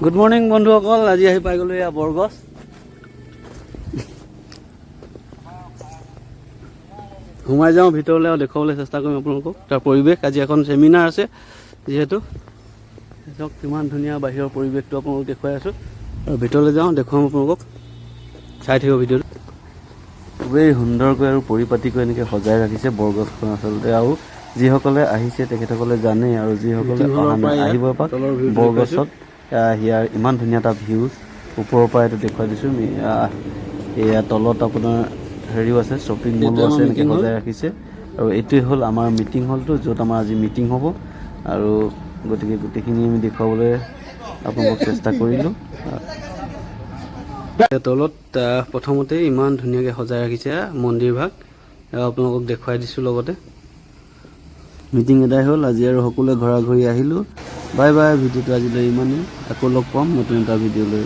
Good morning বন্ধুসকল, আজি আহি পাই গ'লো এয়া বৰগছ। সোমাই যাওঁ ভিতৰলৈ আৰু দেখুৱাবলৈ চেষ্টা কৰিম আপোনালোকক তাৰ পৰিৱেশ। আজি এখন চেমিনাৰ আছে যিহেতু, চাওক কিমান ধুনীয়া বাহিৰৰ পৰিৱেশটো আপোনালোকক দেখুৱাই আছোঁ। আৰু ভিতৰলৈ যাওঁ, দেখুৱাম আপোনালোকক, চাই থাকিব ভিডিঅ'টো। খুবেই সুন্দৰকৈ আৰু পৰিপাটিকৈ এনেকৈ সজাই ৰাখিছে বৰগছখন আচলতে। আৰু যিসকলে আহিছে তেখেতসকলে জানে, আৰু যিসকলে অহা নাই আহিব এপাক বৰগছত। ইয়াৰ ইমান ধুনীয়া এটা ভিউজ ওপৰৰ পৰা এইটো দেখুৱাই দিছোঁ। এয়া তলত আপোনাৰ হেৰিও আছে, শ্বপিং মলো আছে, এনেকৈ সজাই ৰাখিছে। আৰু এইটোৱে হ'ল আমাৰ মিটিং হলটো, য'ত আমাৰ আজি মিটিং হ'ব। আৰু গতিকে গোটেইখিনি আমি দেখুৱাবলৈ আপোনালোকক চেষ্টা কৰিলোঁ। তলত প্ৰথমতে ইমান ধুনীয়াকৈ সজাই ৰাখিছে মন্দিৰভাগ, আপোনালোকক দেখুৱাই দিছোঁ। লগতে মিটিং এদাই হ'ল আজি, আৰু সকলোৱে ঘৰা ঘৰি আহিলোঁ। Bye bye. ভিডিঅ'টো আজিলৈ ইমানেই, আকৌ লগ পাম নতুন এটা ভিডিঅ' লৈ।